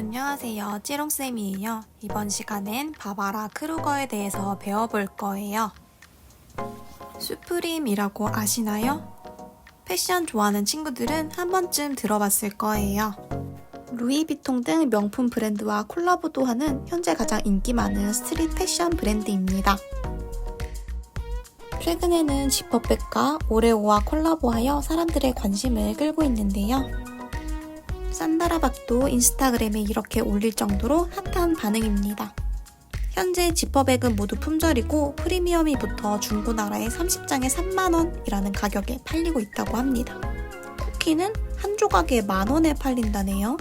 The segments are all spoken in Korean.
안녕하세요, 찌롱쌤이에요. 이번 시간엔 바바라 크루거에 대해서 배워볼 거예요. 슈프림이라고 아시나요? 패션 좋아하는 친구들은 한 번쯤 들어봤을 거예요. 루이비통 등 명품 브랜드와 콜라보도 하는 현재 가장 인기 많은 스트릿 패션 브랜드입니다. 최근에는 지퍼백과 오레오와 콜라보하여 사람들의 관심을 끌고 있는데요. 산다라박도 인스타그램에 이렇게 올릴 정도로 핫한 반응입니다. 현재 지퍼백은 모두 품절이고 프리미엄이 붙어 중고나라에 30장에 3만원이라는 가격에 팔리고 있다고 합니다. 쿠키는 한 조각에 만원에 팔린다네요.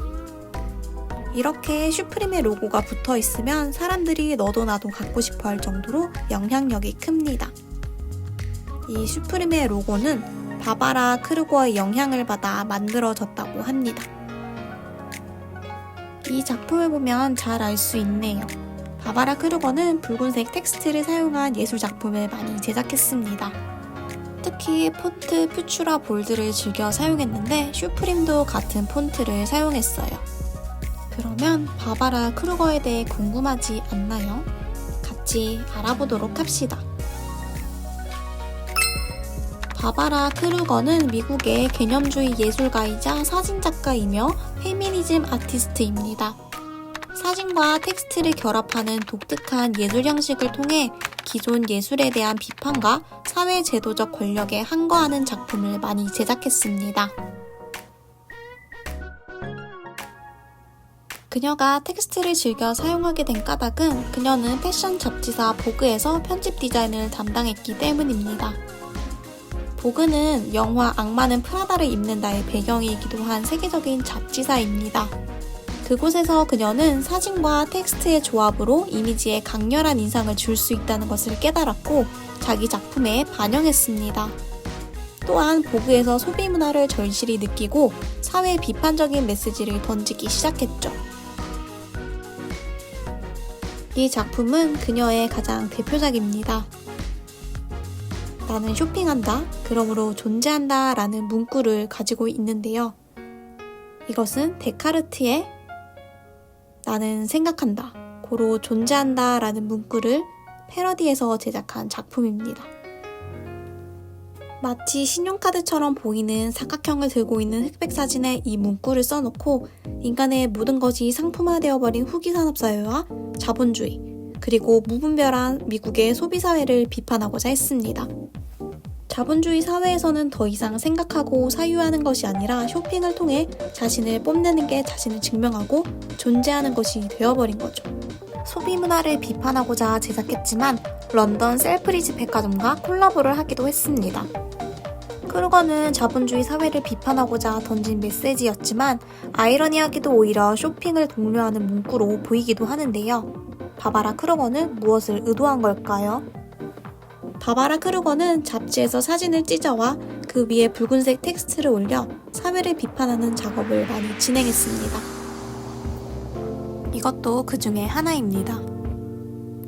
이렇게 슈프림의 로고가 붙어 있으면 사람들이 너도 나도 갖고 싶어 할 정도로 영향력이 큽니다. 이 슈프림의 로고는 바바라 크루거의 영향을 받아 만들어졌다고 합니다. 이 작품을 보면 잘 알 수 있네요. 바바라 크루거는 붉은색 텍스트를 사용한 예술작품을 많이 제작했습니다. 특히 폰트 퓨추라 볼드를 즐겨 사용했는데 슈프림도 같은 폰트를 사용했어요. 그러면 바바라 크루거에 대해 궁금하지 않나요? 같이 알아보도록 합시다. 바바라 크루거는 미국의 개념주의 예술가이자 사진작가이며 페미니즘 아티스트입니다. 사진과 텍스트를 결합하는 독특한 예술 형식을 통해 기존 예술에 대한 비판과 사회 제도적 권력에 항거하는 작품을 많이 제작했습니다. 그녀가 텍스트를 즐겨 사용하게 된 까닭은 그녀는 패션 잡지사 보그에서 편집 디자인을 담당했기 때문입니다. 보그는 영화 악마는 프라다를 입는다의 배경이기도 한 세계적인 잡지사입니다. 그곳에서 그녀는 사진과 텍스트의 조합으로 이미지에 강렬한 인상을 줄 수 있다는 것을 깨달았고 자기 작품에 반영했습니다. 또한 보그에서 소비 문화를 절실히 느끼고 사회 비판적인 메시지를 던지기 시작했죠. 이 작품은 그녀의 가장 대표작입니다. 나는 쇼핑한다, 그러므로 존재한다 라는 문구를 가지고 있는데요. 이것은 데카르트의 나는 생각한다, 고로 존재한다 라는 문구를 패러디해서 제작한 작품입니다. 마치 신용카드처럼 보이는 사각형을 들고 있는 흑백 사진에 이 문구를 써놓고 인간의 모든 것이 상품화되어버린 후기 산업사회와 자본주의, 그리고 무분별한 미국의 소비사회를 비판하고자 했습니다. 자본주의 사회에서는 더 이상 생각하고 사유하는 것이 아니라 쇼핑을 통해 자신을 뽐내는 게 자신을 증명하고 존재하는 것이 되어버린 거죠. 소비 문화를 비판하고자 제작했지만 런던 셀프리지 백화점과 콜라보를 하기도 했습니다. 크루거는 자본주의 사회를 비판하고자 던진 메시지였지만 아이러니하게도 오히려 쇼핑을 독려하는 문구로 보이기도 하는데요. 바바라 크루거는 무엇을 의도한 걸까요? 바바라 크루거는 잡지에서 사진을 찢어와 그 위에 붉은색 텍스트를 올려 사회를 비판하는 작업을 많이 진행했습니다. 이것도 그 중에 하나입니다.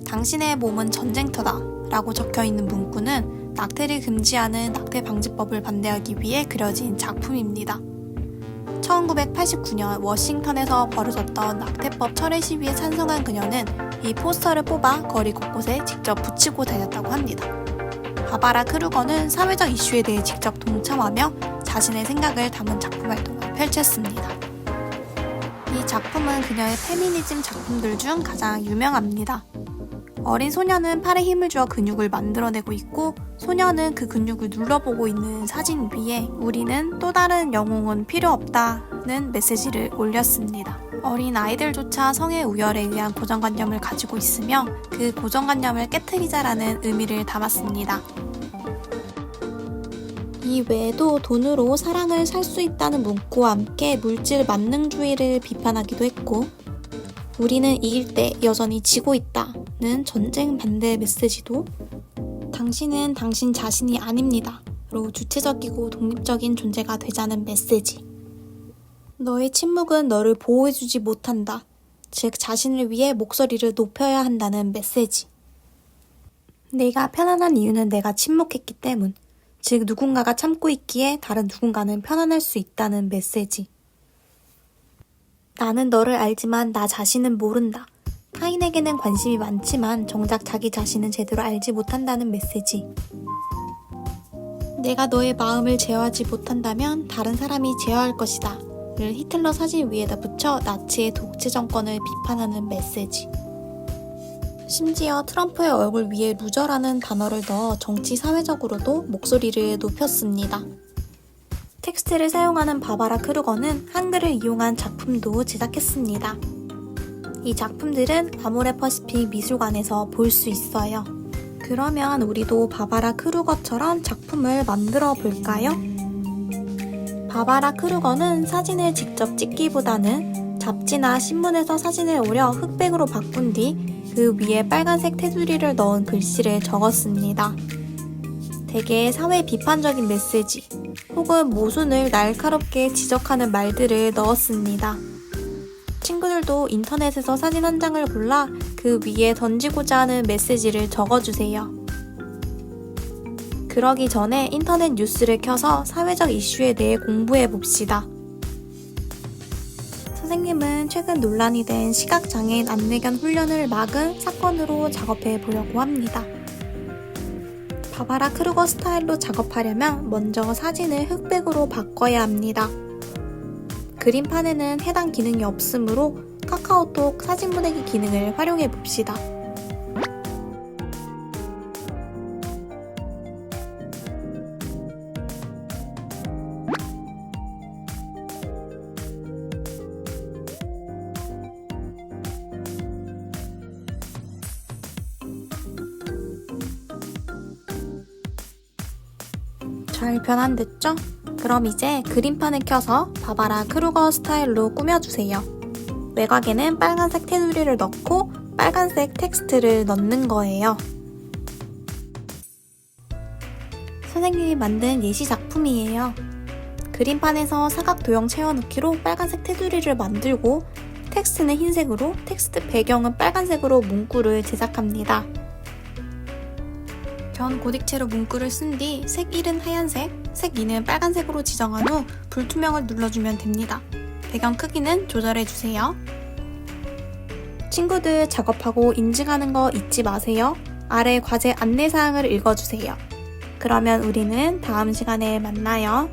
당신의 몸은 전쟁터다 라고 적혀있는 문구는 낙태를 금지하는 낙태방지법을 반대하기 위해 그려진 작품입니다. 1989년 워싱턴에서 벌어졌던 낙태법 철회 시위에 찬성한 그녀는 이 포스터를 뽑아 거리 곳곳에 직접 붙이고 다녔다고 합니다. 바바라 크루거는 사회적 이슈에 대해 직접 동참하며 자신의 생각을 담은 작품 활동을 펼쳤습니다. 이 작품은 그녀의 페미니즘 작품들 중 가장 유명합니다. 어린 소녀는 팔에 힘을 주어 근육을 만들어내고 있고 소녀는 그 근육을 눌러보고 있는 사진 위에 우리는 또 다른 영웅은 필요 없다는 메시지를 올렸습니다. 어린 아이들조차 성의 우열에 의한 고정관념을 가지고 있으며 그 고정관념을 깨트리자라는 의미를 담았습니다. 이 외에도 돈으로 사랑을 살 수 있다는 문구와 함께 물질 만능주의를 비판하기도 했고 우리는 이길 때 여전히 지고 있다는 전쟁 반대 메시지도 당신은 당신 자신이 아닙니다 로 주체적이고 독립적인 존재가 되자는 메시지, 너의 침묵은 너를 보호해주지 못한다, 즉 자신을 위해 목소리를 높여야 한다는 메시지, 내가 편안한 이유는 내가 침묵했기 때문, 즉 누군가가 참고 있기에 다른 누군가는 편안할 수 있다는 메시지, 나는 너를 알지만 나 자신은 모른다. 타인에게는 관심이 많지만 정작 자기 자신은 제대로 알지 못한다는 메시지. 내가 너의 마음을 제어하지 못한다면 다른 사람이 제어할 것이다. 를 히틀러 사진 위에다 붙여 나치의 독재 정권을 비판하는 메시지. 심지어 트럼프의 얼굴 위에 루저라는 단어를 넣어 정치 사회적으로도 목소리를 높였습니다. 텍스트를 사용하는 바바라 크루거는 한글을 이용한 작품도 제작했습니다. 이 작품들은 아모레퍼시픽 미술관에서 볼 수 있어요. 그러면 우리도 바바라 크루거처럼 작품을 만들어 볼까요? 바바라 크루거는 사진을 직접 찍기보다는 잡지나 신문에서 사진을 오려 흑백으로 바꾼 뒤 그 위에 빨간색 테두리를 넣은 글씨를 적었습니다. 대개 사회 비판적인 메시지 혹은 모순을 날카롭게 지적하는 말들을 넣었습니다. 친구들도 인터넷에서 사진 한 장을 골라 그 위에 던지고자 하는 메시지를 적어주세요. 그러기 전에 인터넷 뉴스를 켜서 사회적 이슈에 대해 공부해 봅시다. 선생님은 최근 논란이 된 시각장애인 안내견 훈련을 막은 사건으로 작업해 보려고 합니다. 바바라 크루거 스타일로 작업하려면 먼저 사진을 흑백으로 바꿔야 합니다. 그림판에는 해당 기능이 없으므로 카카오톡 사진 보내기 기능을 활용해 봅시다. 잘 변환됐죠? 그럼 이제 그림판을 켜서 바바라 크루거 스타일로 꾸며주세요. 외곽에는 빨간색 테두리를 넣고 빨간색 텍스트를 넣는 거예요. 선생님이 만든 예시 작품이에요. 그림판에서 사각 도형 채워넣기로 빨간색 테두리를 만들고 텍스트는 흰색으로, 텍스트 배경은 빨간색으로 문구를 제작합니다. 변 고딕체로 문구를 쓴 뒤 색 1은 하얀색, 색 2는 빨간색으로 지정한 후 불투명을 눌러주면 됩니다. 배경 크기는 조절해주세요. 친구들 작업하고 인증하는 거 잊지 마세요. 아래 과제 안내사항을 읽어주세요. 그러면 우리는 다음 시간에 만나요.